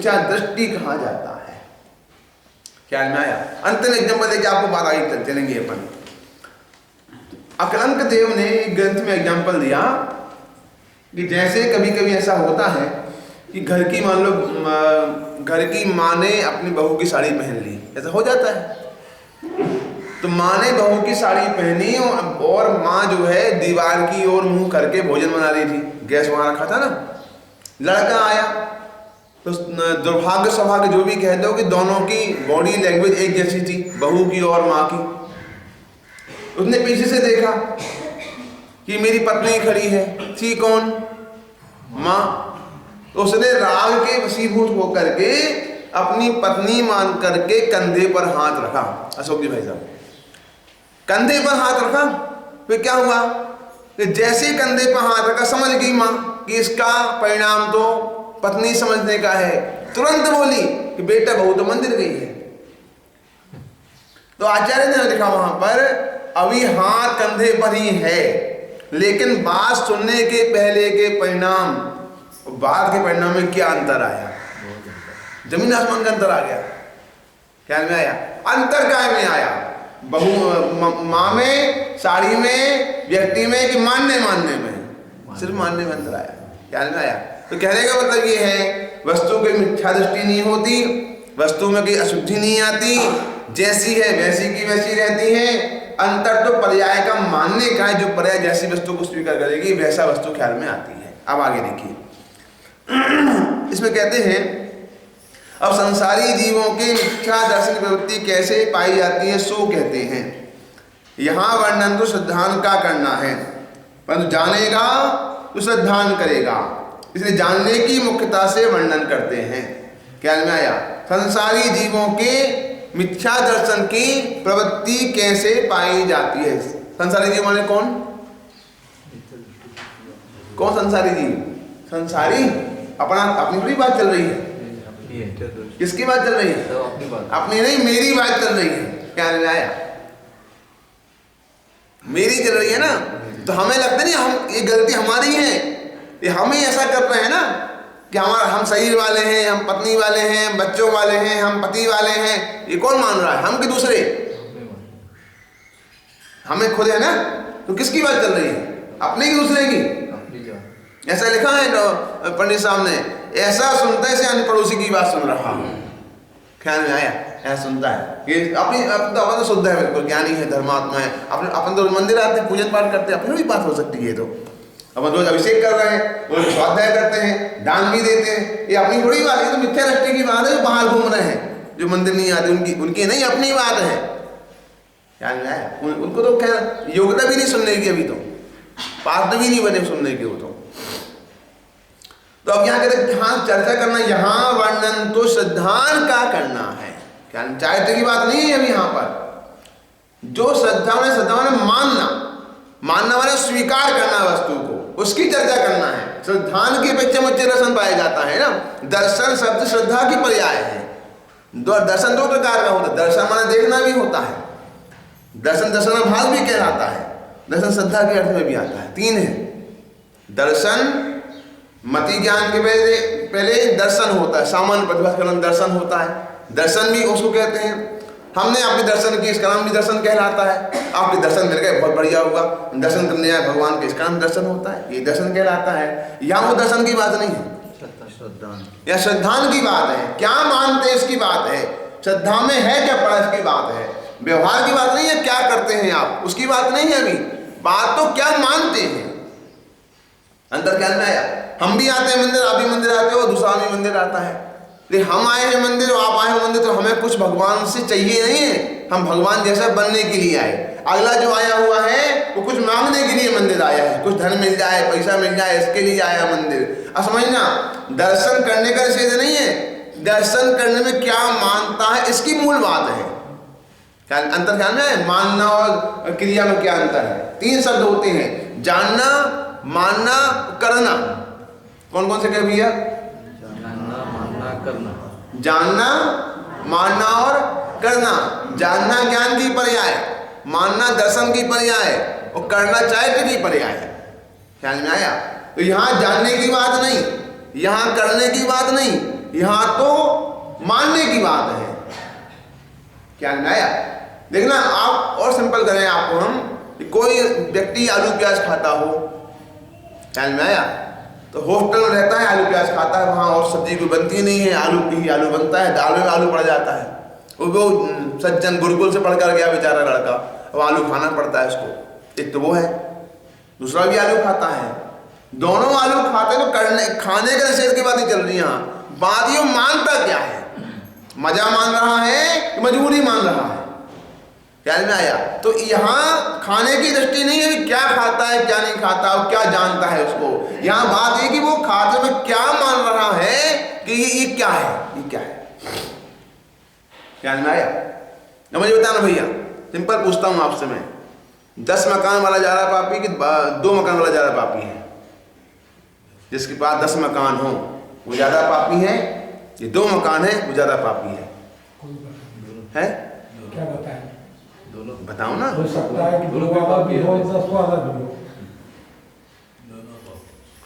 मिथ्या दृष्टि कहा जाता है। ख्याल में आया? अंतिम एग्जाम्पल देके आपको बात आगे चलेंगे अपन। अकलंक देव ने ग्रंथ में एग्जाम्पल दिया कि जैसे कभी कभी ऐसा होता है कि घर की मान लो घर की माँ ने अपनी बहू की साड़ी पहन ली, ऐसा हो जाता है। तो माँ ने बहू की साड़ी पहनी और माँ जो है दीवार की ओर मुंह करके भोजन बना रही थी, गैस वहां रखा था ना। लड़का आया तो दुर्भाग्य सौभाग्य जो भी कह दो कि दोनों की बॉडी लैंग्वेज एक जैसी थी, बहू की और माँ की। उसने पीछे से देखा कि मेरी पत्नी खड़ी है, थी कौन? माँ। तो उसने राग के वशीभूत होकर के अपनी पत्नी मान करके कंधे पर हाथ रखा। अशोक जी भाई साहब, कंधे पर हाथ रखा। फिर क्या हुआ कि जैसे कंधे पर हाथ रखा समझ गई माँ कि इसका परिणाम तो पत्नी समझने का है। तुरंत बोली कि बेटा बहू तो मंदिर गई है। तो आचार्य ने लिखा वहां पर, अभी हाथ कंधे पर ही है, लेकिन बात सुनने के पहले के परिणाम और बाद के परिणाम में क्या अंतर आया? जमीन आसमान का अंतर आ गया। क्या में आया? अंतर काय में आया? बहू माँ में, साड़ी में, व्यक्ति में कि मानने में? सिर्फ मानने में अंतर आया। क्या में आया? तो कहने का मतलब ये है, वस्तु की मिथ्या दृष्टि नहीं होती, वस्तु में कोई अशुद्धि नहीं आती, जैसी है वैसी की वैसी रहती है। अंतर तो पर्याय का मानने का है, जो पर्याय जैसी वस्तु को स्वीकार करेगी वैसा वस्तु ख्याल में आती है। अब आगे देखिए, इसमें कहते हैं, अब संसारी जीवों के मिथ्या दर्शन प्रवृत्ति कैसे पाई जाती है सो कहते हैं। यहाँ वर्णन तो श्रद्धान का करना है, परंतु जानेगा तो श्रद्धान करेगा, इसलिए जानने की मुख्यता से वर्णन करते हैं। क्या में आया? संसारी जीवों के मिथ्या दर्शन की प्रवृत्ति कैसे पाई जाती है। संसारी जीव माने कौन? कौन संसारी जीव? संसारी अपनी थोड़ी बात चल रही है। किसकी बात चल रही है? अपनी नहीं, मेरी बात चल रही है। क्या में आया? मेरी चल रही है ना। तो हमें लगता नहीं हम ये गलती हमारी है, ये हम ही ऐसा कर रहे हैं ना कि हम शरीर वाले हैं, हम पत्नी वाले हैं, बच्चों वाले हैं, हम पति वाले हैं। ये कौन मान रहा है, हम कि दूसरे? हमें खुद है ना। तो किसकी बात चल रही है? अपने की दूसरे की? ऐसा लिखा है पंडित साहब ने, ऐसा सुनता है अन्य पड़ोसी की बात सुन रहा हूं। ख्याल में आया? ऐसा सुनता है ये अपनी तो शुद्ध है, बिल्कुल ज्ञानी है, धर्मात्मा है। अपन तो मंदिर आते हैं, पूजन पाठ करते हैं, अपनी भी बात हो सकती है। तो अपन रोज अभिषेक कर रहे हैं, रोज स्वाध्याय करते हैं, दान भी देते हैं, ये अपनी थोड़ी बात है। तो मिथ्या दृष्टि की बात है, जो बाहर घूम रहे हैं, जो मंदिर नहीं आते, उनकी नहीं, अपनी बात है। ख्याल में आया? उनको तो खैर योग्यता भी नहीं सुनने की, अभी तो पात्र भी नहीं बने सुनने के। वो तो अब यहाँ कहते हाँ चर्चा करना, यहाँ वर्णन तो श्रद्धान का करना है। क्या चारित्र की बात नहीं है अभी यहाँ पर। जो श्रद्धा में मानना वाले स्वीकार करना वस्तु को, उसकी चर्चा करना है। श्रद्धान की अपेक्षा में दर्शन पाया जाता है ना। दर्शन शब्द श्रद्धा की पर्याय है। दर्शन दो प्रकार का होता है, दर्शन माने देखना भी होता है, दर्शन दर्शन भाव भी कहलाता है, दर्शन श्रद्धा के अर्थ में भी आता है। तीन है दर्शन। मति ज्ञान के पहले दर्शन होता है, सामान्य प्रतिभास्करण दर्शन होता है, दर्शन भी उसको कहते हैं। हमने आपके दर्शन की, इसका नाम भी दर्शन कहलाता है। आपके दर्शन मिल गए, बहुत बढ़िया हुआ, दर्शन करने आए भगवान के, इसका नाम दर्शन होता है, ये दर्शन कहलाता है। यहाँ वो दर्शन की बात नहीं है, या श्रद्धान की बात है। क्या मानते हैं इसकी बात है, श्रद्धा में है क्या पड़ा इसकी बात है। व्यवहार की बात नहीं है, क्या करते हैं आप उसकी बात नहीं है। अभी बात तो क्या मानते हैं, अंदर क्या आया। हम भी आते हैं मंदिर, आप भी मंदिर आते हो, दूसरा भी मंदिर आता है। लेकिन हम आए हैं मंदिर और आप आए हो मंदिर, तो हमें कुछ भगवान से चाहिए नहीं है, हम भगवान जैसा बनने के लिए आए। अगला जो आया हुआ है वो कुछ मांगने के लिए मंदिर आया है, कुछ धन मिल जाए, पैसा मिल जाए, इसके लिए आया मंदिर। अब समझना, दर्शन करने का निषेध नहीं है, दर्शन करने में क्या मानता है इसकी मूल बात है। क्या अंतर ख्याल में है? मानना और क्रिया में क्या अंतर है। तीन शब्द होते हैं, जानना, मानना, करना। कौन कौन से कह भैया? जानना, मानना, करना। जानना, मानना और करना। जानना ज्ञान की पर्याय, मानना दर्शन की पर्याय और करना चारित्र की पर्याय है। ख्याल में आया? तो यहाँ जानने की बात नहीं, यहाँ करने की बात नहीं, यहाँ तो मानने की बात है। क्या आया? देखना आप और सिंपल करें आपको हम कि कोई व्यक्ति आलू प्याज खाता हो, ख्याल में आया? तो हॉस्टल में रहता है, आलू प्याज खाता है, वहाँ और सब्जी कोई बनती नहीं है, आलू ही आलू बनता है, दाल में आलू पड़ जाता है। वो सज्जन गुरुकुल से पढ़ कर गया बेचारा लड़का, अब आलू खाना पड़ता है उसको। एक तो वो है, दूसरा भी आलू खाता है, दोनों आलू खाते तो खाने के निषेध की बात ही चल रही है। यहाँ बात ये मानता क्या है, मजा मान रहा है कि मजबूरी मान रहा है? ख्याल में आया? तो यहाँ खाने की दृष्टि नहीं है कि क्या खाता है क्या नहीं खाता और क्या जानता है उसको। यहाँ बात है कि वो खाते में क्या मान रहा है कि ये क्या है, ये क्या है। ख्याल में आया? ना मुझे बताना भैया, सिंपल पूछता हूँ आपसे मैं, 10 मकान वाला जा रहा पापी कि 2 मकान वाला जा रहा पापी है? जिसके पास 10 मकान हो वो ज्यादा पापी है, ये 2 मकान है वो ज्यादा पापी है? क्या बताएं? दोनों बताओ ना। हो सकता है कि 2 वाला भी हो, 10 वाला भी हो,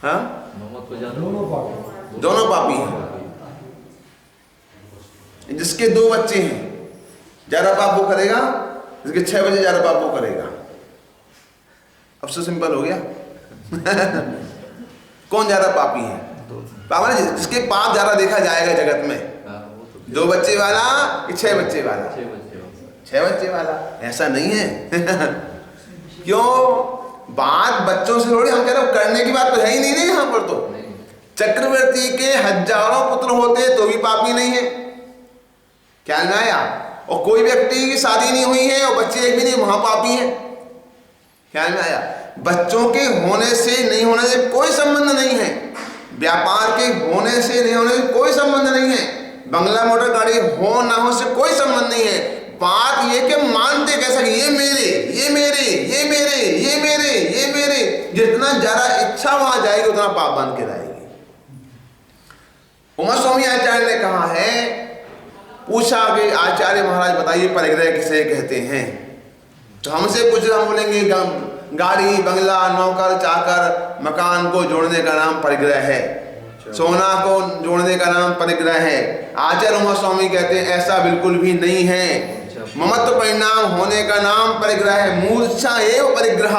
हाँ, मोहम्मद को ज्यादा दोनों पापी। दोनों पापी हैं। जिसके 2 बच्चे हैं ज्यादा पाप वो करेगा, जिसके 6 बच्चे ज्यादा पाप वो करेगा। अब तो सिंपल हो गया। कौन ज्यादा पापी है? पापा ने जिसके पाप ज्यादा देखा जाएगा जगत में, 2 बच्चे वाला कि 6 बच्चे वाला? 6 बच्चे वाला। ऐसा नहीं है। क्यों? बात बच्चों से थोड़ी, हम कह रहे हो करने की बात तो है ही नहीं यहाँ पर। तो चक्रवर्ती के हजारों पुत्र होते तो भी पापी नहीं है। क्या में आया? और कोई व्यक्ति की शादी नहीं हुई है और बच्चे एक भी नहीं, वहां पापी है। ख्याल में आया? बच्चों के होने से नहीं होने से कोई संबंध नहीं है, व्यापार के होने से नहीं होने से कोई संबंध नहीं है, बंगला मोटर गाड़ी हो ना हो से कोई संबंध नहीं है। बात ये कि मानते कैसा कि ये मेरे, ये मेरे, ये मेरे, ये मेरे, ये मेरे, जितना ज्यादा इच्छा वहां जाएगी उतना पाप बन के रहेगी। उमा स्वामी आचार्य ने कहा है, पूछा कि आचार्य महाराज बताइए परिग्रह किसे कहते हैं? तो हमसे कुछ हम बोलेंगे गाड़ी बंगला नौकर चाकर मकान को जोड़ने का नाम परिग्रह है, सोना को जोड़ने का नाम परिग्रह है। आचार्य उमा स्वामी कहते हैं ऐसा बिल्कुल भी नहीं है। ममत्व परिणाम होने का नाम परिग्रह है। मूर्छा एवं परिग्रह,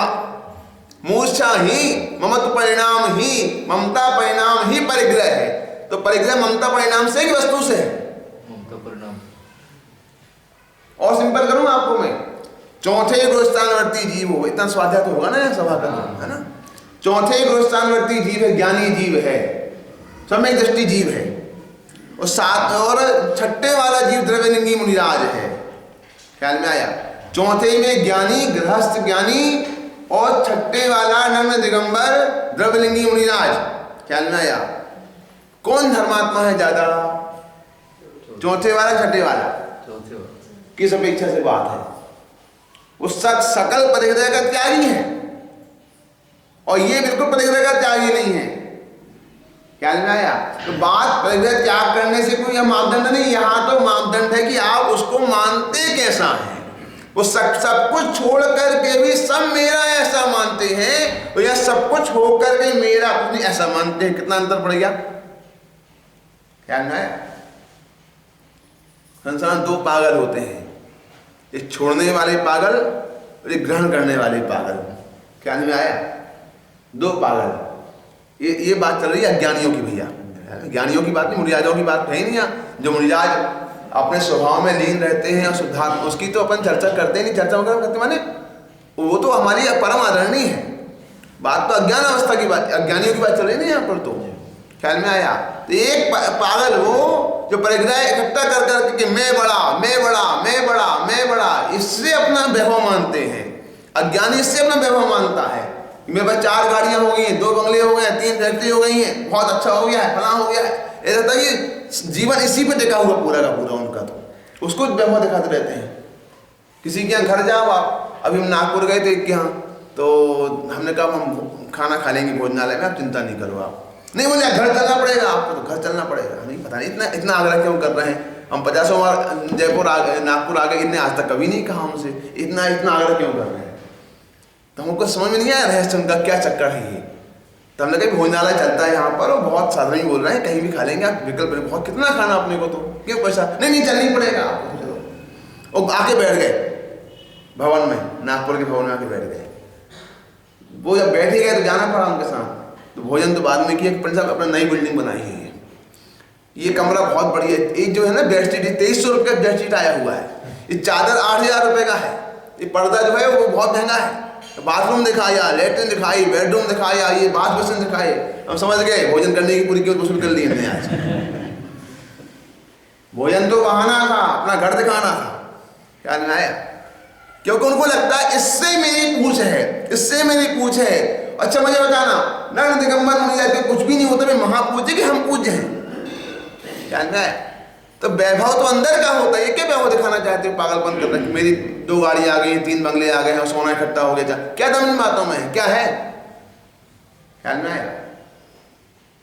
मूर्छा ही ममत्व परिणाम ही, ममता परिणाम ही परिग्रह है। तो परिग्रह ममता परिणाम से की वस्तु से है, ममता परिणाम। और सिंपल करूं आपको मैं, चौथे गुरुस्थानवर्ती जीव हो, इतना स्वाध्याय तो होगा ना सभा का, है ना? चौथे गुरुस्थानवर्ती जीव है, ज्ञानी जीव है, समय दृष्टि जीव है, और 7 और छठे वाला जीव द्रव्यलिंगी मुनिराज है। ख्याल में आया? चौथे में ज्ञानी गृहस्थ ज्ञानी और छठे वाला नग्न दिगंबर द्रव्यलिंगी मुनिराज। ख्याल में आया? कौन धर्मात्मा है ज्यादा, चौथे वाला छठे वाला? चौथे वाला। किस अपेक्षा से बात है? वो सकल परिग्रह का त्यागी है और ये बिल्कुल परिग्रह का त्यागी नहीं है। क्या में आया? तो बात परिग्रह त्याग करने से कोई मापदंड नहीं, यहाँ तो मापदंड है कि आप उसको मानते कैसा है। वो सब कुछ छोड़ करके भी सब मेरा ऐसा मानते हैं, और यह सब कुछ होकर के मेरा अपने ऐसा मानते हैं। कितना अंतर पड़ गया? क्या में आया? संसार 2 पागल होते हैं, एक छोड़ने वाले पागल और एक ग्रहण करने वाले पागल। क्या में आया? 2 पागल। ये बात चल रही है अज्ञानियों की भैया, ज्ञानियों की बात नहीं, मुनिराजों की बात है नहीं। यहाँ जो मुनिराज अपने स्वभाव में लीन रहते हैं और शुद्धात्मा, उसकी तो अपन चर्चा करते नहीं। चर्चा करते माने वो तो हमारी परम आदरणीय है। बात तो अज्ञान अवस्था की बात, अज्ञानियों की बात चल रही नहीं यहाँ पर। तो ख्याल में आया? तो एक पागल वो जो परिग्रह इकट्ठा कर करके मैं बड़ा, मैं बड़ा, मैं बड़ा, मैं बड़ा, इससे अपना वैभव मानते हैं। अज्ञानी इससे अपना वैभव मानता है। मेरे पास 4 गाड़ियां हो गई हैं, 2 बंगले हो गए, 3 फैक्ट्री हो गई हैं, बहुत अच्छा हो गया है, फला हो गया है। ऐसा था कि जीवन इसी पे टिका हुआ पूरा का पूरा उनका। तो उसको वैभव दिखाते रहते हैं। किसी के यहाँ घर जाओ आप, अभी हम नागपुर गए थे एक के यहाँ, तो हमने कहा हम खाना खा लेंगे भोजनालय में, आप चिंता नहीं करो। आप नहीं बोले घर चलना पड़ेगा आपको, तो घर चलना पड़ेगा। नहीं पता नहीं इतना आग्रह क्यों कर रहे हैं। हम 50 बार जयपुर आ गए, नागपुर आ गए, इतने आज तक कभी नहीं कहा हमसे, इतना आग्रह क्यों कर रहे हैं? तो हमको समझ में नहीं आया रहस्य उनका क्या चक्कर है ये। तो हमने कहा भोजनालय चलता है यहाँ पर और बहुत साधन ही बोल रहे हैं कहीं भी खा लेंगे आप, विकल्प बहुत कितना खाना अपने को, तो क्यों पैसा नहीं चलना ही पड़ेगा आपको, चलो। और आके बैठ गए भवन में, नागपुर के भवन में आके बैठ गए। वो जब बैठ गए तो जाना पड़ा उनके साथ। तो भोजन तो बाद में किया कि पंडित साहब अपना नई बिल्डिंग बनाई है, ये कमरा बहुत बढ़िया है, ये जो है ना बेडशीट 2300 रुपये का बेडशीट आया हुआ है, ये चादर 8000 रुपये का है, ये पर्दा जो है वो बहुत महंगा है, बाथरूम दिखाया, लेटरिन दिखाई, बेडरूम दिखाया, ये बाथ बेसिन दिखाए। हम समझ गए भोजन करने की पूरी वसूल कर ली हमने आज। भोजन तो बहाना था, अपना घर दिखाना था, क्या नहीं आया, क्योंकि उनको लगता है इससे मेरी पूछ है, इससे मेरी पूछ है। अच्छा मुझे बताना, नग्न दिगंबर मुनि जाते कुछ भी नहीं होता, मैं महापूज्य कि हम पूज्य हैं, क्या नहीं आया। तो वैभव तो अंदर का होता है, ये क्या वैभव दिखाना चाहते हो, पागलपन कर रहे हैं, मेरी 2 गाड़ी आ गई, 3 बंगले आ गए हैं, सोना इकट्ठा हो गया, क्या दम इन बातों में, क्या है, ख्याल में आया।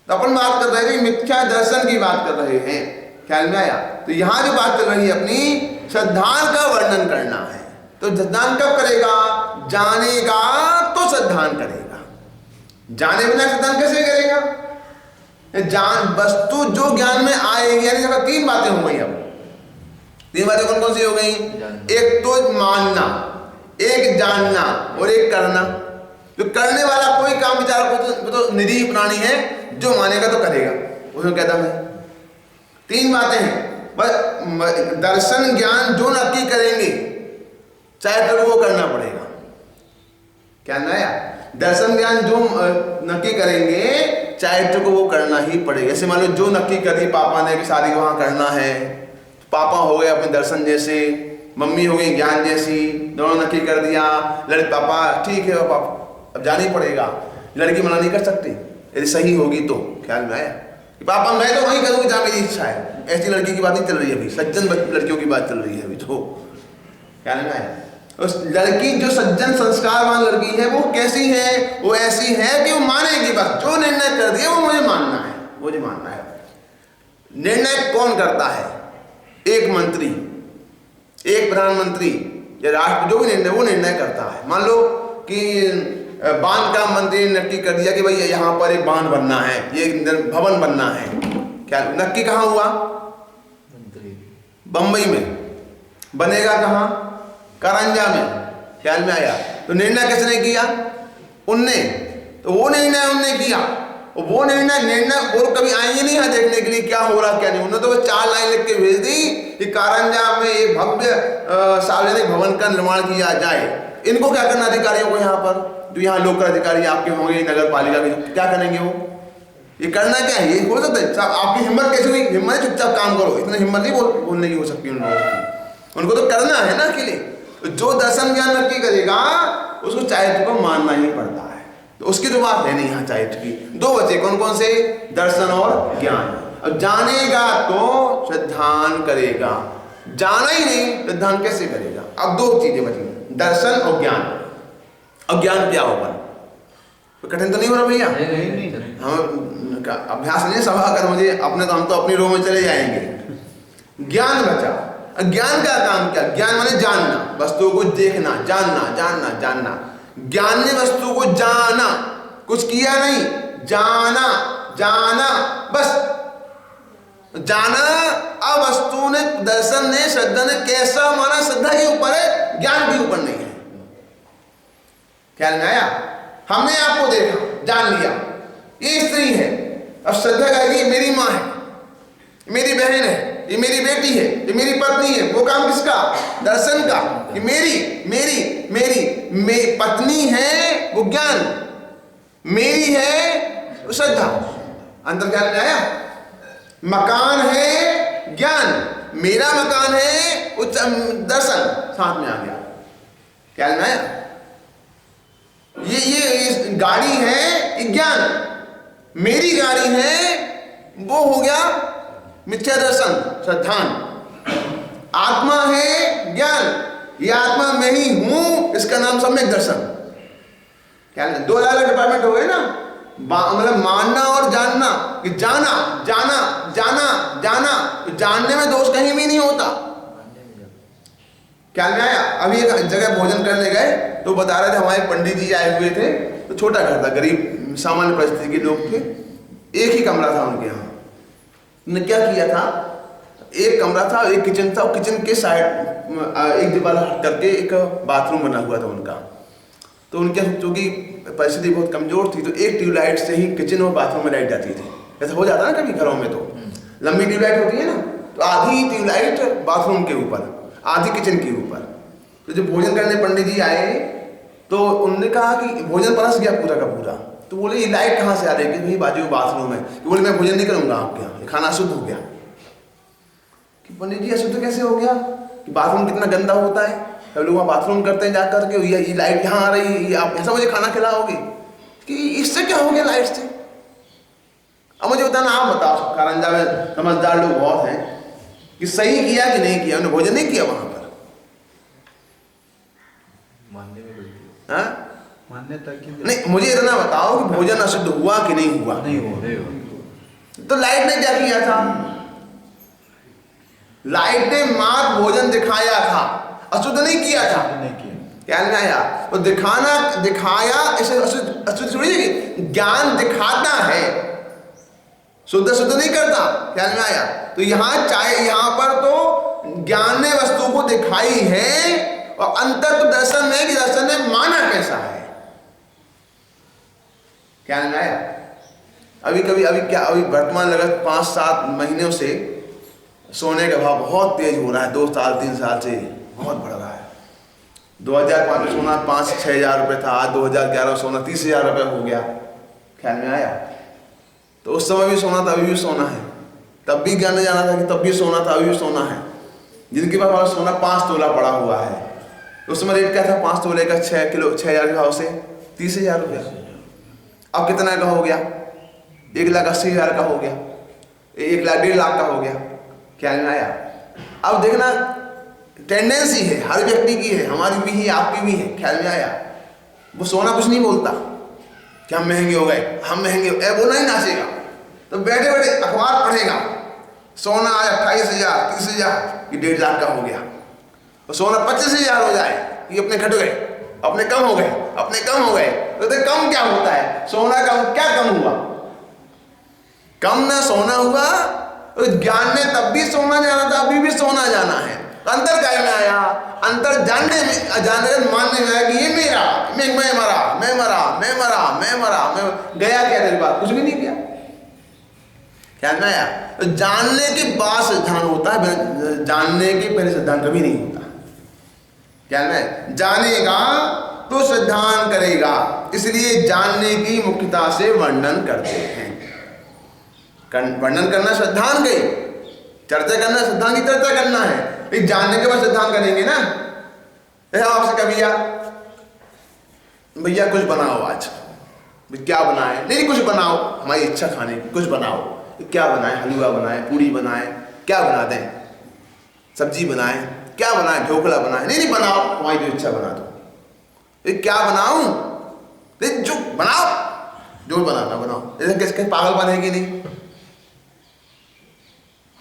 तो अपन बात कर रहे थे मिथ्या दर्शन की बात कर रहे हैं, ख्याल में आया। तो यहाँ जो बात चल रही है अपनी श्रद्धान का वर्णन करना है। तो श्रद्धान कब करेगा, जानेगा तो श्रद्धान करेगा, जाने बिना श्रद्धान कैसे करेगा। जान वस्तु जो ज्ञान में आएगी, यानी जब 3 बातें हो गई, अब 3 बातें कौन कौन सी हो गई, एक तो मानना, एक जानना और एक करना। जो करने वाला कोई काम विचार को तो निरीह प्राणी है, जो मानेगा तो करेगा, उसमें क्या दम है। 3 बातें हैं बस, दर्शन ज्ञान जो नक्की करेंगे चाहे तो वो करना पड़ेगा, क्या नया, दर्शन ज्ञान जो नक्की करेंगे चाहे तो को वो करना ही पड़ेगा। जैसे मान लो जो नक्की कर दी पापा ने कि शादी वहाँ करना है, पापा हो गए अपने दर्शन जैसे, मम्मी हो गई ज्ञान जैसी, दोनों नक्की कर दिया, लड़की पापा ठीक है पापा अब जाना ही पड़ेगा, लड़की मना नहीं कर सकती यदि सही होगी तो, ख्याल में आया कि पापा मैं तो वही करूँगी जहाँ मेरी इच्छा है। ऐसी लड़की की बात नहीं चल रही है अभी, सज्जन लड़कियों की बात चल रही है अभी, तो ख्याल में आया। उस लड़की जो सज्जन संस्कारवान लड़की है वो कैसी है, वो ऐसी है कि वो मानेगी, बस जो निर्णय कर दिया वो मुझे मानना है, मुझे मानना है। निर्णय कौन करता है, एक मंत्री, एक प्रधानमंत्री या राष्ट्र, जो भी निर्णय वो निर्णय करता है। मान लो कि बांध का मंत्री ने नक्की कर दिया कि भाई यहाँ पर एक बांध बनना है, ये भवन बनना है, क्या नक्की कहाँ हुआ, बंबई में, बनेगा कहाँ, करंजा में, ख्याल में आया। तो निर्णय किसने किया, उनने, तो वो निर्णय उनने किया, और वो निर्णय वो कभी आएंगे नहीं है देखने के लिए क्या हो रहा क्या नहीं। उन्होंने तो 4 लाइन लिख के भेज दी कि कारंजा में एक भव्य सार्वजनिक भवन का निर्माण किया जाए। इनको क्या करना अधिकारियों को, यहाँ पर जो यहाँ लोकल अधिकारी आपके होंगे नगर पालिका के, क्या करेंगे वो, ये करना क्या है, ये हो सकता है। आपकी हिम्मत कैसे हुई, हिम्मत चुपचाप काम करो, इतना हिम्मत नहीं बोलने की हो सकती उन लोगों की, उनको तो करना है ना अकेले। जो दर्शन ज्ञान नक्की करेगा उसको चारित्र को मानना ही पड़ता है, तो उसकी तो बात है नहीं यहाँ चारित्र की। 2 बचे कौन कौन से, दर्शन और ज्ञान। अब जानेगा तो श्रद्धान करेगा, जाना ही नहीं श्रद्धान कैसे करेगा। अब 2 चीजें बची, दर्शन और ज्ञान। अब ज्ञान क्या होगा, तो कठिन तो नहीं हो रहा भैया, हम अभ्यास नहीं सभा कर मुझे अपने, तो हम तो अपनी रो में चले जाएंगे। ज्ञान बचा, ज्ञान का काम क्या, ज्ञान माने जानना, वस्तुओं को देखना, जानना जानना जानना। ज्ञान ने वस्तु को जाना, कुछ किया नहीं, जाना जाना बस जाना। अब वस्तु ने, दर्शन ने, श्रद्धा ने कैसा माना, श्रद्धा के ऊपर है, ज्ञान के ऊपर नहीं है, ख्याल में आया। हमने आपको देखा, जान लिया ये स्त्री है, अब श्रद्धा कहेगी मेरी माँ है, मेरी बहन है, ये मेरी बेटी है, ये मेरी पत्नी है। वो काम किसका, दर्शन का, कि मेरी पत्नी है वो ज्ञान, मेरी है वो श्रद्धा। अंतर ख्याल में आया। मकान है ज्ञान, मेरा मकान है वो दर्शन, साथ में आ गया, ख्याल में आया। ये गाड़ी है ये ज्ञान, मेरी गाड़ी है वो हो गया मिथ्या दर्शन, श्रद्धान। आत्मा है ज्ञान, ये आत्मा मैं ही हूं, इसका नाम सम्यक दर्शन। क्या 2 अलग डिपार्टमेंट हो गए ना, मतलब मानना और जानना, कि जाना जाना जाना जाना, तो जानने में दोष कहीं भी नहीं होता, क्या में आया। अभी एक जगह भोजन करने गए तो बता रहे थे, हमारे पंडित जी आए हुए थे, तो छोटा घर था, गरीब सामान्य परिस्थिति के लोग थे, एक ही कमरा था उनके यहाँ। उन्होंने क्या किया था, एक कमरा था, एक किचन था, किचन के साइड एक दीवार हट करके एक बाथरूम बना हुआ था उनका। तो उनके चूँकि परिस्थिति बहुत कमजोर थी, तो एक ट्यूबलाइट से ही किचन और बाथरूम में लाइट जाती थी। ऐसा हो जाता ना कभी घरों में, तो लंबी ट्यूबलाइट होती है ना, तो आधी ट्यूबलाइट बाथरूम के ऊपर, आधी किचन के ऊपर। तो जब भोजन करने पंडित जी आए तो उन्होंने कहा कि भोजन परस गया पूरा का पूरा। तो बोले ये लाइट कहाँ से आ रही है? कि भाई बाजू में बाथरूम है। कि बोले मैं भोजन नहीं करूँगा आपके यहाँ, खाना अशुद्ध हो गया। कि पंडित जी अशुद्ध कैसे हो गया? कि बाथरूम कितना गंदा होता है, सब लोग वहाँ बाथरूम करते हैं जा करके, ये लाइट यहाँ आ रही है, आप ऐसा मुझे खाना खिलाओगे? कि इससे क्या हो गया लाइट से? अब मुझे बताना, आप बताओ, कारंजा में समझदार लोग बहुत हैं, कि सही किया कि नहीं किया, उन्होंने भोजन नहीं किया वहां पर। मानने में गलती हाँ? मान्यता की नहीं, मुझे इतना बताओ कि भोजन अशुद्ध हुआ कि नहीं हुआ? नहीं हो नहीं हो। तो लाइट ने क्या किया था? लाइट ने मात्र भोजन दिखाया था, अशुद्ध नहीं किया था। नहीं किया। क्या नहीं आया? तो दिखाया ऐसे अशुद्ध थोड़ी है, ज्ञान दिखाता है, शुद्ध नहीं करता। क्या नहीं आया? तो यहाँ पर तो ज्ञान ने वस्तु को दिखाई है, और अंतर तो दर्शन में, कि दर्शन ने माना कैसा है। क्या नहीं आया? अभी वर्तमान लगभग 5-7 महीनों से सोने का भाव बहुत तेज हो रहा है, 2 साल 3 साल से बहुत बढ़ रहा है। 2005 में सोना 5-6 हज़ार रुपये था, आज 2011 सोना 30 हज़ार रुपये हो गया। ख्याल में आया? तो उस समय भी सोना था, अभी भी सोना है। तब भी ज्ञान जाना था कि तब भी सोना था, अभी भी सोना है। जिनके पास वाला सोना 5 तोला पड़ा हुआ है, उस समय रेट क्या था? 5 तोले का 6 किलो 6 हज़ार के भाव से 30 हज़ार रुपया। अब कितना का हो गया? 1,80,000 का हो गया, 1,00,000 1.5 लाख का हो गया। क्या नहीं आया? अब देखना, टेंडेंसी है, हर व्यक्ति की है, हमारी भी है, आपकी भी है। ख्याल में आया? वो सोना कुछ नहीं बोलता कि हम महंगे हो गए, हम महंगे हो गए, वो नहीं नाचेगा। तो बैठे बैठे अखबार पढ़ेगा, सोना आज 28,000 30,000, ये 1.5 लाख का हो गया। और सोना 25,000 हो जाए, ये अपने घट गए, अपने कम हो गए, अपने कम हो गए। तो कम क्या होता है? सोना कम, क्या कम हुआ? कम ना सोना हुआ। तो ज्ञान ने तब भी सोना जाना था, अभी भी सोना जाना है। तो अंतर क्या में आया? अंतर जानने में, मानने में आया कि ये मेरा, मैं मरा, मैं गया क्या तेरे पास? कुछ भी नहीं किया। क्या में आया? तो जानने के बाद सिद्धांत होता है, जानने के पहले सिद्धांत कभी नहीं होता। क्या में? जानेगा तो सिद्धांत करेगा, इसलिए जानने की मुख्यता से वर्णन करते हैं। वर्णन करना सिद्धांत गई, चर्चा करना सिद्धांत की चर्चा करना है। लेकिन जानने के बाद सिद्धांत करेंगे ना। आपसे कभी भैया कुछ बनाओ आज, क्या बनाए? नहीं कुछ बनाओ, हमारी इच्छा खाने की, कुछ बनाओ। क्या बनाए? हलवा बनाए, पूड़ी बनाए, क्या बना दें? सब्जी बनाए, क्या बनाए? ढोकला बनाए। नहीं बनाओ, हमारी जो इच्छा बना दो। क्या बनाऊं? जो बनाओ, जो बनाना बनाओ। जैसे किसके पागल बनेगी नहीं,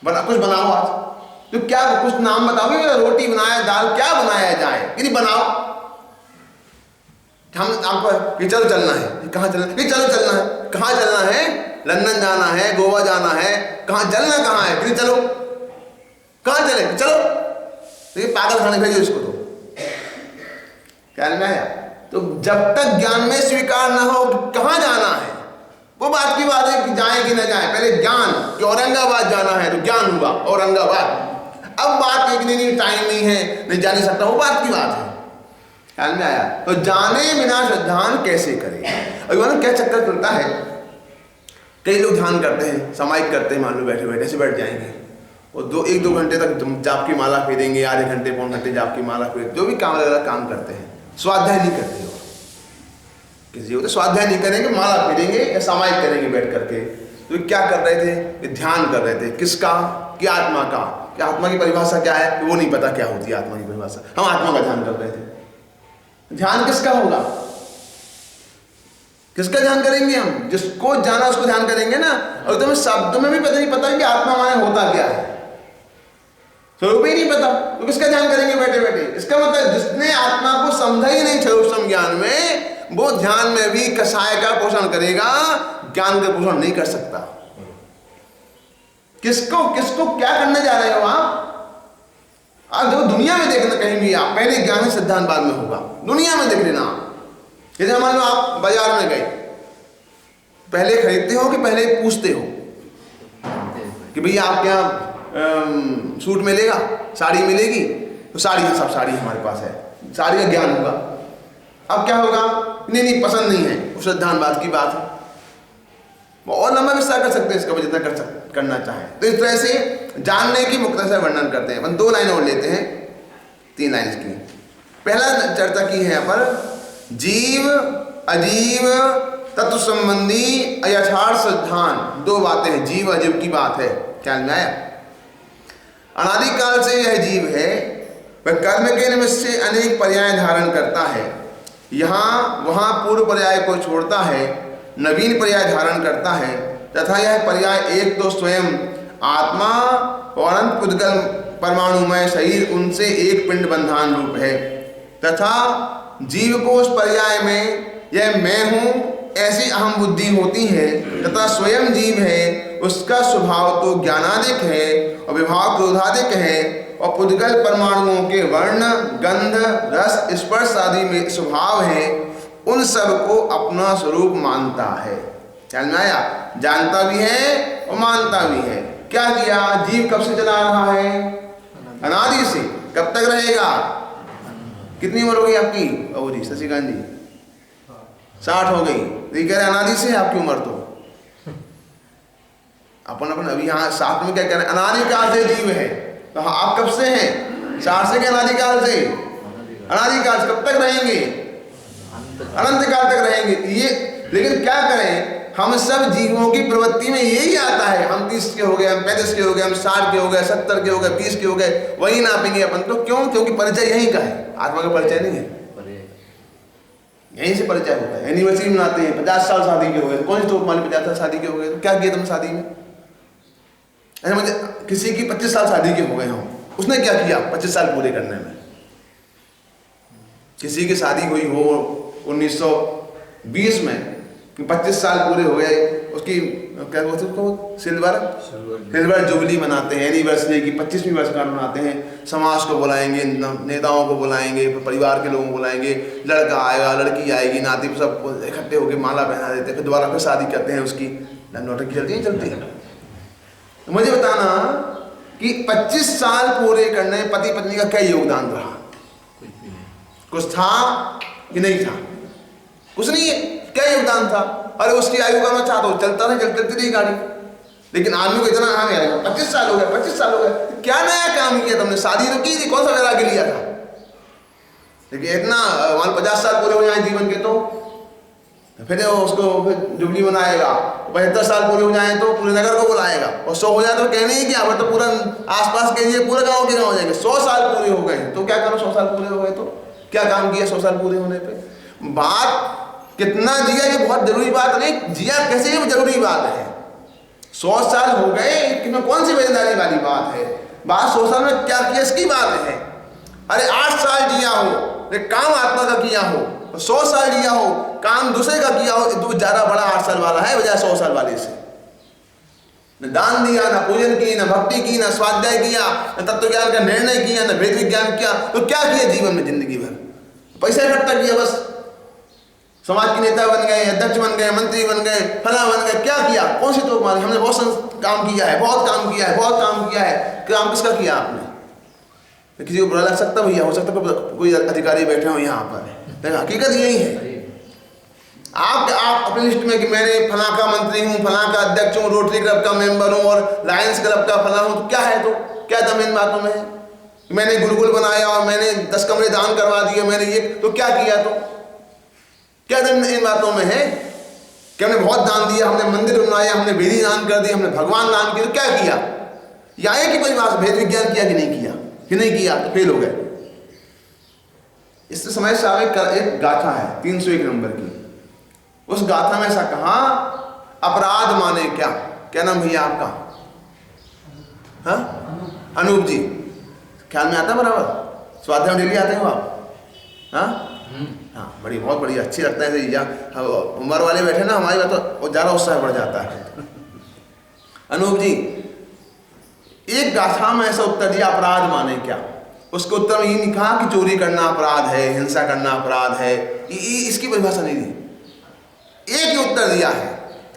कुछ बनाओ आज। तो क्या कुछ नाम बताओगे? रोटी बनाए, दाल, क्या बनाया जाए? नहीं बनाओ। हम आपको चलो चलना है, कहाँ चलना? नहीं चलो चलना है, कहाँ चलना है? लंदन जाना है, गोवा जाना है, कहाँ चलना? कहाँ है? नहीं चलो, कहाँ चले? चलो। तो ये पागल खाने भेजो इसको। तो क्या में आया? तो जब तक ज्ञान में स्वीकार ना हो कहाँ जाना है, वो बात की बात है कि जाए कि न जाए। पहले ज्ञान कि औरंगाबाद जाना है, तो ज्ञान हुआ औरंगाबाद। अब बात एक नहीं, टाइम नहीं है, नहीं जा नहीं सकता, वो बात की बात है। ख्याल में आया? तो जाने बिना सिद्धांत कैसे करें? अभी क्या चक्कर चलता है, कई लोग ध्यान करते हैं, सामायिक करते हैं, मान लो बैठे बैठे से बैठ जाएंगे और 1-2 घंटे तक जाप की माला फेरेंगे, आधे घंटे 1 घंटे जाप की माला फेर, जो भी काम वगैरह काम करते हैं, स्वाध्याय नहीं करते हो। किसी को तो स्वाध्याय नहीं करेंगे, माला फेरेंगे या सामायिक करेंगे बैठ करके। तो क्या कर रहे थे? ध्यान कर रहे थे। किसका? कि आत्मा का। कि आत्मा की परिभाषा क्या है? वो नहीं पता क्या होती है आत्मा की परिभाषा। हम आत्मा का ध्यान कर रहे थे। ध्यान किसका होगा? किसका ध्यान करेंगे हम? जिसको जाना उसको ध्यान करेंगे ना। और तुम्हें शब्द में भी पता नहीं पता कि आत्मा माने होता क्या है, स्वरूप ही नहीं पता, तो किसका ध्यान करेंगे बैठे बैठे? इसका मतलब जिसने आत्मा को समझा ही नहीं स्वरूप ज्ञान में, वो ध्यान में भी कषाय का पोषण करेगा, ज्ञान का पोषण नहीं कर सकता। किसको किसको क्या करने जा रहे हो आप देखो दुनिया में देखना, कहीं भी आप पहले ज्ञान है सिद्धांत बाद में होगा, दुनिया में देख लेना। जैसे मान लो आप बाजार में गए, पहले खरीदते हो कि पहले पूछते हो कि भैया आपके यहाँ सूट मिलेगा, साड़ी मिलेगी? तो साड़ी है, सब साड़ी हमारे पास है, साड़ी का ज्ञान होगा। अब क्या होगा, नहीं नहीं पसंद नहीं है, वो सिद्धांतवाद की बात है। और लंबा विस्तार कर सकते हैं इसका, जितना करना चाहें। तो इस तरह से जानने की मुक्तसर से वर्णन करते हैं। हम 2 लाइन और लेते हैं, 3 लाइन इसकी। पहला चर्चा की है यहाँ पर जीव अजीव तत्व संबंधी अयथार्थ सिद्धांत। 2 बातें हैं, जीव अजीव की बात है, ख्याल में आया? अनादिकाल से यह जीव है, वह कर्म के निमित्त से अनेक पर्याय धारण करता है, यहाँ वहाँ पूर्व पर्याय को छोड़ता है, नवीन पर्याय धारण करता है, तथा यह पर्याय एक तो स्वयं आत्मा और अनंत पुद्गल परमाणुमय शरीर उनसे एक पिंड बंधान रूप है, तथा जीव को उस पर्याय में यह मैं हूँ ऐसी अहम बुद्धि होती है, तथा स्वयं जीव है, उसका स्वभाव तो ज्ञानादिक है और विभाव क्रोधादिक है, और पुद्गल परमाणुओं के वर्ण गंध रस स्पर्श आदि में स्वभाव है, उन सब को अपना स्वरूप मानता है। ख्याल में आया? जानता भी है और मानता भी है। क्या किया? जीव कब से चला रहा है? अनादि से। कब तक रहेगा? कितनी उम्र हो गई आपकी? ओ जी शशिकांत जी 60 हो गई। तो ये कह रहे अनादि से है आपकी उम्र। तो अपन अपन अभी यहाँ साथ में क्या कह रहे हैं? अनादिकाल से जीव है। तो हाँ, आप कब से हैं? 60 से क्या अनादिकाल से? अनादिकाल से। कब तक रहेंगे? अनंत काल तक रहेंगे। ये लेकिन क्या करें, हम सब जीवों की प्रवृत्ति में यही आता है। हम 30 के हो गए, हम 35 के हो गए, हम 60 के हो गए, 70 के हो गए, 20 के हो गए, वही नापेंगे अपन। तो क्यों? क्योंकि परिचय यहीं का है, आत्मा का परिचय नहीं है। यहीं से परिचय होता है। एनिवर्सरी मनाते हैं, 50 साल शादी के हो गए। कौन सी तो मान 50 साल शादी के हो गए, तो क्या किया तुमने शादी में? ऐसे मुझे किसी की 25 साल शादी के हो गए हों, उसने क्या किया 25 साल पूरे करने में? किसी की शादी हुई हो 1920 में, 25 साल पूरे हो गए, उसकी क्या बोलते हैं उसको, सिल्वर जुबली मनाते हैं, एनिवर्सरी की 25वीं वर्षगांठ मनाते हैं। समाज को बुलाएंगे, नेताओं को बुलाएंगे, परिवार के लोगों को बुलाएंगे, लड़का आएगा, लड़की आएगी, नाती सब इकट्ठे होकर माला पहना देते हैं, फिर दोबारा फिर शादी करते हैं उसकी। नौटंकी चलती है। तो मुझे बताना कि 25 साल पूरे करने में पति पत्नी का क्या योगदान रहा? कुछ था कि नहीं था? कुछ नहीं है। क्या योगदान था? अरे उसकी आयु का मैं चाहता हूँ, चलता नहीं, चलती रही गाड़ी। लेकिन आदमी को इतना हाँ यार 25 साल हो गए, 25 साल हो गए, तो क्या नया काम किया तुमने? शादी तो की थी, कौन सा वैराग्य लिया था? लेकिन इतना 50 साल पूरे हो जाए जीवन के, तो फिर उसको फिर जुबली बनाएगा। 75 साल पूरे हो जाए तो पूरे नगर को बुलाएगा, और 100 हो जाए तो कहने ही क्या, तो पूरा आसपास के लिए पूरे गाँव के गाँव हो जाएंगे। 100 साल पूरे हो गए तो क्या करो? 100 साल पूरे हो गए तो क्या काम किया 100 साल पूरे होने पे? बात कितना जिया ये बहुत जरूरी बात नहीं, जिया कैसे ये जरूरी बात है। 100 साल हो गए, इसमें कौन सी बेदारी वाली बात है? बात 100 साल में क्या किया इसकी बात है। अरे 8 साल जिया हो, काम आत्मा का किया हो, 100 साल जिया हो, काम दूसरे का किया हो, तो ज़्यादा बड़ा 8 साल वाला है बजाय 100 साल वाले से। न दान दिया, न पूजन की, न भक्ति की, न स्वाध्याय किया, न तत्व ज्ञान का निर्णय किया, न वेद विज्ञान किया, तो क्या किया जीवन में? जिंदगी भर पैसा इकट्ठा किया बस। समाज के नेता बन गए, अध्यक्ष बन गए, मंत्री बन गए, फला बन गए, क्या किया? कौन सी तो मारी? हमने बहुत काम किया है, बहुत काम किया है, बहुत काम किया है। काम किसका किया आपने? तो किसी को बुरा लग सकता भैया, हो सकता कोई अधिकारी बैठे हो यहाँ पर, लेकिन हकीकत यही है। आप अपनी लिस्ट में कि मैंने फला का मंत्री हूँ, फला का अध्यक्ष हूँ, रोटरी क्लब का मेंबर हूँ और लायंस क्लब का फला हूँ, तो क्या है? तो क्या दम इन बातों में है? मैंने गुरुकुल बनाया और मैंने 10 कमरे दान करवा दिए, मैंने ये, तो क्या किया? तो क्या दम इन बातों में है कि हमने बहुत दान दिया, हमने मंदिर बनाया, हमने वेदी दान कर दी, हमने भगवान दान किया, तो क्या किया? या है कि परिभाषा भेद विज्ञान किया कि नहीं किया? कि नहीं किया तो फेल हो गए। इससे समय से आगे एक गाथा है 301 नंबर की। उस गाथा में ऐसा कहा, अपराध माने क्या? क्या नाम भैया आपका? हाँ, अनूप जी, ख्याल में आता है बराबर? स्वाध्याय में डेली आते हो आप? हाँ हाँ बड़ी बहुत बड़ी अच्छी लगता है या उम्र वाले बैठे ना हमारी बात तो ज़्यादा उत्साह बढ़ जाता है। अनूप जी एक गाथा में ऐसा उत्तर दिया अपराध माने क्या, उसके उत्तर में ये नहीं कहा कि चोरी करना अपराध है, हिंसा करना अपराध है, इसकी परिभाषा नहीं दी। एक ही उत्तर दिया है,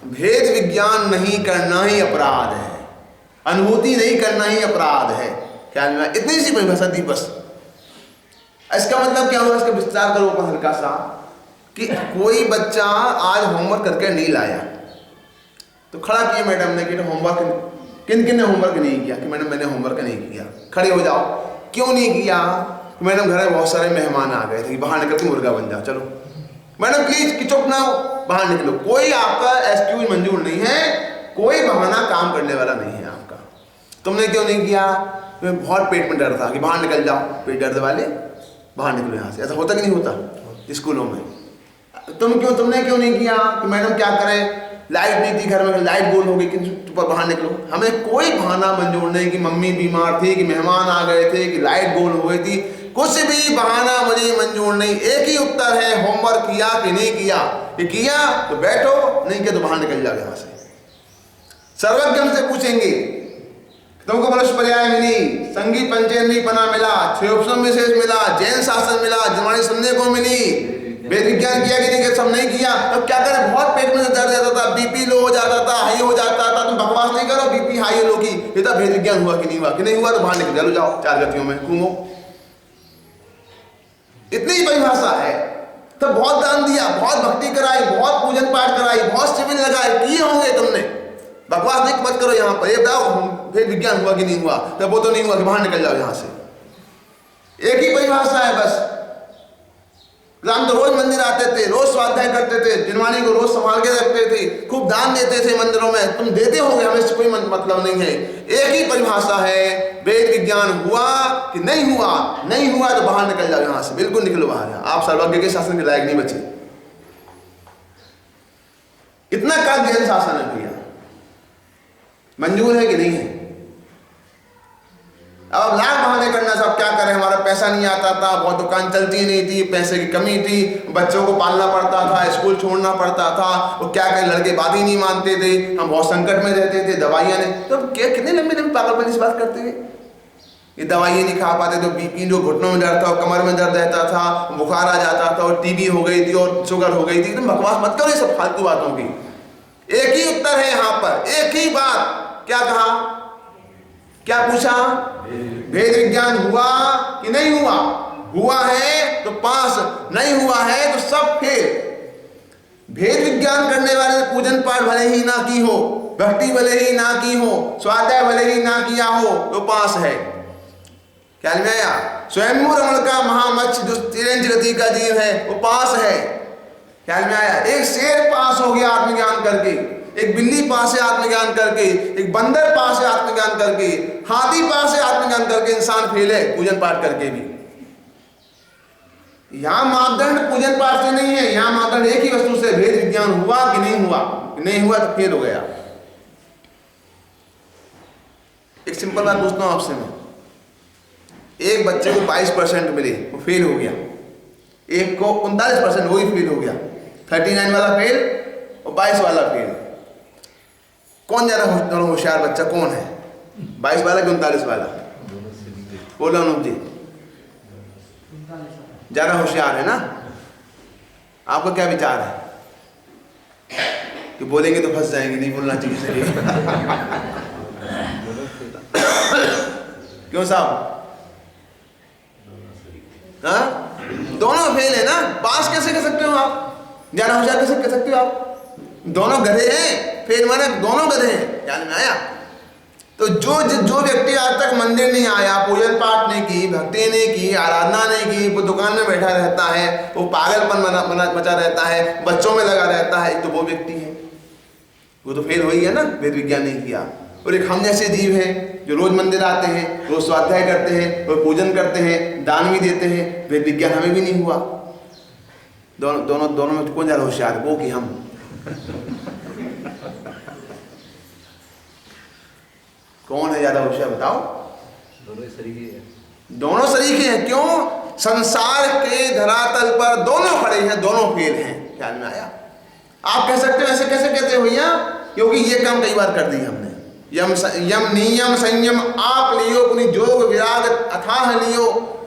भेद विज्ञान नहीं करना ही अपराध है, अनुभूति नहीं करना ही अपराध है। ख्याल में इतनी सी परिभाषा दी बस। इसका मतलब क्या हुआ, इसका विस्तार करो ऊपर हल्का सा कि कोई बच्चा आज होमवर्क करके नहीं लाया तो खड़ा किया मैडम ने कि होमवर्क किन किन ने होमवर्क नहीं किया, कि मैडम मैंने होमवर्क नहीं किया। खड़े हो जाओ, क्यों नहीं किया, मैडम घर में बहुत सारे मेहमान आ गए थे, बाहर निकल के मुर्गा बन जाओ। चलो मैडम प्लीज कि चुप ना हो, बाहर निकलो। कोई आपका एक्सक्यूज मंजूर नहीं है, कोई बहाना काम करने वाला नहीं है आपका। तुमने क्यों नहीं किया, तुम्हें बहुत पेट में दर्द था कि बाहर निकल जाओ, पेट दर्द वाले बाहर निकलो यहाँ से। ऐसा होता कि नहीं होता स्कूलों में? तुमने क्यों नहीं किया, कि मैडम क्या करें, लाइट नहीं थी घर में, लाइट गोल हो गई कि बाहर निकलो। हमें कोई बहाना मंजूर नहीं कि मम्मी बीमार थी, कि मेहमान आ गए थे, कि लाइट गोल हो गई थी, कुछ भी बहाना मुझे मंजूर नहीं। एक ही उत्तर है, होमवर्क किया कि नहीं किया। कि किया तो बैठो, नहीं किया तो बाहर निकल जाओ यहाँ से। सर्वज्ञ से पूछेंगे तुमको मनुष्य पर्याय मिली, संगी पंचेंद्री पना मिला, क्षयोपम विशेष मिला, जैन शासन मिला, जमानी सुनने को मिली, वेद विज्ञान किया कि नहीं, सब नहीं किया। अब क्या करें, बहुत पेट में दर्द रहता था, बीपी लो हो जाता था, हाई हो जाता था। तुम बकवास नहीं करो, बीपी हाई लो की ये तो वेद विज्ञान हुआ कि नहीं हुआ, कि नहीं हुआ तो बाहर निकल चलो जाओ, चार गतियों में घूमो। इतनी परिभाषा है। तो बहुत दान दिया, बहुत भक्ति कराई, बहुत पूजन पाठ कराई, बहुत शिविर लगाए, किए होंगे तुमने। बकवास नहीं मत करो यहाँ पर, ये बताओ वेद विज्ञान हुआ कि नहीं हुआ, तो वो तो नहीं हुआ कि बाहर निकल जाओ यहाँ से। एक ही परिभाषा है बस। राम तो रोज मंदिर आते थे, रोज स्वाध्याय करते थे, जिनवानी को रोज संभाल के रखते थे, खूब दान देते थे मंदिरों में। तुम देते होगे, हमें इससे कोई मतलब नहीं है। एक ही परिभाषा है, वेद विज्ञान हुआ कि नहीं हुआ, नहीं हुआ तो बाहर निकल जाओ यहाँ से, बिल्कुल निकलो बाहर। आप सर्वज्ञ के शासन के लायक नहीं बचे। इतना काल जैन शासन है भैया, मंजूर है कि नहीं है? अब लाख बहाने करना, सब क्या करें, हमारा पैसा नहीं आता था, बहुत दुकान चलती नहीं थी, पैसे की कमी थी, बच्चों को पालना पड़ता था, स्कूल छोड़ना पड़ता था, वो क्या करें, लड़के बात ही नहीं मानते थे, हम बहुत संकट में रहते थे, दवाइयाँ नहीं। तो क्या कितने लंबे लंबे पागलपन से बात करते हुए, ये दवाइयाँ नहीं खा पाते तो बीपी, जो घुटनों में दर्द था, कमर में दर्द रहता था, बुखार आ जाता था, और टीबी हो गई थी, और शुगर हो गई थी। तुम बकवास मत करो ये सब फालतू बातों की। एक ही उत्तर है यहाँ पर, एक ही बात। क्या कहा, क्या पूछा, वेद विज्ञान हुआ कि नहीं हुआ? हुआ है तो पास, नहीं हुआ है तो सब फेल। भेद विज्ञान करने वाले पूजन पाठ भले ही ना की हो, भक्ति भले ही ना की हो, स्वाध्याय भले ही ना किया हो, तो पास है। क्या में आया? स्वयं रमण का महामच्छ जो तिरंजगति का जीव है वो पास है। क्या में आया? एक शेर पास हो गया आत्मज्ञान करके, एक बिल्ली पास है आत्मज्ञान करके, एक बंदर पास है आत्मज्ञान करके, हाथी पास है आत्मज्ञान करके, इंसान फेल है पूजन पाठ करके भी। यहां मापदंड पूजन पाठ से नहीं है, यहां मापदंड एक ही वस्तु से, भेद विज्ञान हुआ कि नहीं हुआ। नहीं हुआ तो फेल हो गया। एक सिंपल बात पूछता हूं आपसे मैं, एक बच्चे को 22% मिले, वो फेल हो गया, एक को 39%, वो ही फेल हो गया। 39 वाला फेल और 22 वाला फेल। कौन ज्यादा होशियार बच्चा कौन है, 22 वाला कि 39 वाला? बोलो अनूप जी, ज्यादा होशियार है ना? आपका क्या विचार है? कि बोलेंगे तो फंस जाएंगे, नहीं बोलना चाहिए सही। क्यों साहब? हाँ, दोनों फेल है ना। पास कैसे कर सकते हो आप, ज्यादा होशियार कैसे कर सकते हो आप? दोनों गधे हैं, फेल माने दोनों गधे हैं। ध्यान में आया? तो जो व्यक्ति आज तक मंदिर नहीं आया, पूजन पाठ नहीं की, भक्ति नहीं की, आराधना नहीं की, वो दुकान में बैठा रहता है, वो पागलपन मचा रहता है, बच्चों में लगा रहता है, तो वो व्यक्ति है, वो तो फेल हो ही है ना, वेद विज्ञान नहीं किया। और एक हम जैसे जीव हैं जो रोज मंदिर आते हैं, रोज स्वाध्याय करते हैं, रोज पूजन करते हैं, दान भी देते हैं, वेद विज्ञान हमें भी नहीं हुआ। दोनों में कौन ज्यादा होशियार है, वो कि हम? कौन है ज्यादा होशियार बताओ? दोनों सरीखे हैं। दोनों सरीखे हैं। क्यों? संसार के धरातल पर दोनों खड़े हैं, दोनों फेल हैं। ख्याल में आया? आप कह सकते हो ऐसे कैसे कहते हो भैया? क्योंकि ये काम कई बार कर दी हमने। यम नियम संयम आप लियो, पुनि जोग विराग अथाह लियो,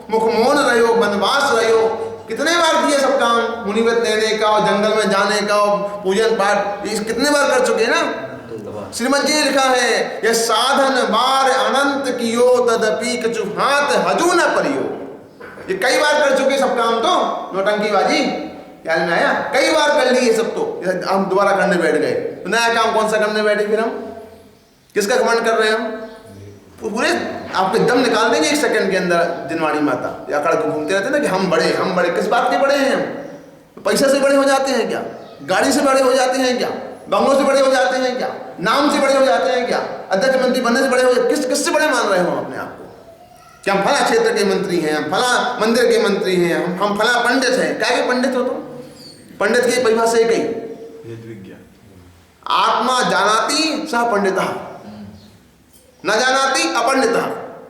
मुख मौन रहो, वनवास रहो। कितने बार किए सब काम, मुनिवत लेने का और जंगल में जाने का और पूजन पाठ, ये कितने बार कर चुके ना। श्रीमद जी लिखा है, ये साधन बार अनंत कियो तदपि कछु हाथ हजू न परियो। ये कई बार कर चुके सब काम, तो नौटंकीबाजी। ख्याल में आया? कई बार कर लिए सब, तो हम दोबारा करने बैठ गए। तो नया काम कौन सा करने बैठे फिर हम? किसका घमंड कर रहे हैं हम? पूरे आपके दम निकाल देंगे एक सेकंड के अंदर। जिनवाणी माता या अकड़ को घूमते रहते ना कि हम बड़े। किस बात के बड़े हैं हम? पैसे से बड़े हो जाते हैं क्या? गाड़ी से बड़े हो जाते हैं क्या? बंगलों से बड़े हो जाते हैं क्या? नाम से बड़े हो जाते हैं क्या? अध्यक्ष मंत्री बनने से बड़े हो जाते? किससे बड़े मान रहे हो अपने आप को? क्या हम फला क्षेत्र के मंत्री हैं, हम फला मंदिर के मंत्री हैं, हम फला पंडित हैं? क्या के पंडित हो? तो पंडित की परिभाषा एक ही, वेद विज्ञान। आत्मा जानाति सह पंडिता, न जानाति अपंडिता।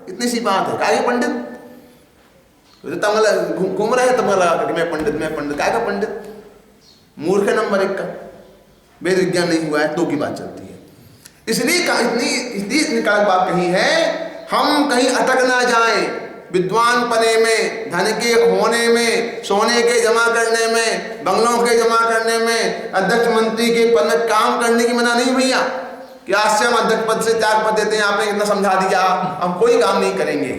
इतनी सी बात है। क्या पंडित? तमला घूम रहे हैं, तमला लगा करके मैं पंडित। क्या का पंडित? मूर्ख है नंबर 1 का। वेद विज्ञान नहीं हुआ है तो की बात चलती है। इसलिए इतनी बात कही है, हम कहीं अटक ना जाएं विद्वान पने में, धन के होने में, सोने के जमा करने में, बंगलों के जमा करने में, अध्यक्ष मंत्री के पद में काम करने की मना नहीं भैया कि आज से हम अध्यक्ष पद से त्याग पद देते हैं, आपने इतना समझा दिया, हम कोई काम नहीं करेंगे।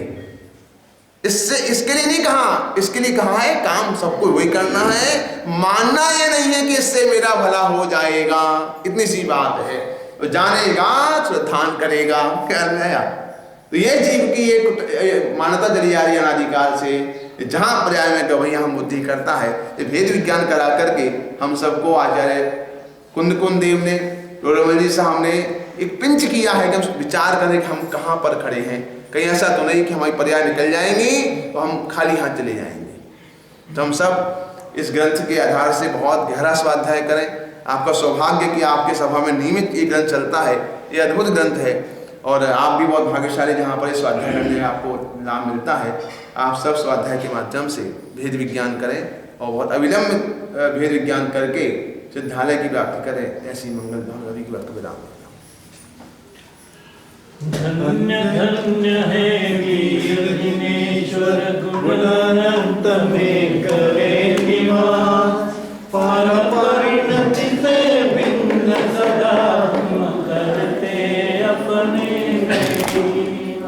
इसके लिए नहीं कहा, इसके लिए कहा है काम सबको वही करना है। मानना ये नहीं है कि इससे मेरा भला हो जाएगा, इतनी सी बात है। तो जानेगा श्रद्धान करेगा। क्या है? तो ये जीव की एक मान्यता चली आ रही है अनादिकाल से। जहाँ पर्याय में गवैया हम बुद्धि करता है, ये भेद विज्ञान करा करके हम सबको आचार्य कुंद देव ने, रमन जी साहब ने एक पिंच किया है कि हम विचार करें कि हम कहाँ पर खड़े हैं। कहीं ऐसा तो नहीं कि हमारी पर्याय निकल जाएंगी तो हम खाली हाथ चले जाएंगे। तो हम सब इस ग्रंथ के आधार से बहुत गहरा स्वाध्याय करें। आपका सौभाग्य कि आपके सभा में नियमित ये ग्रंथ चलता है। ये अद्भुत ग्रंथ है और आप भी बहुत भाग्यशाली जहाँ पर स्वाध्याय करने में आपको लाभ मिलता है। आप सब स्वाध्याय के माध्यम से भेद विज्ञान करें और बहुत अविलंब भेद विज्ञान करके सिद्धालय की प्राप्ति करें। ऐसी मंगल धाम रवि की बात को विराम देता हूँ। धन्य धन्य है वीर दिनेश्वर गुणानंत में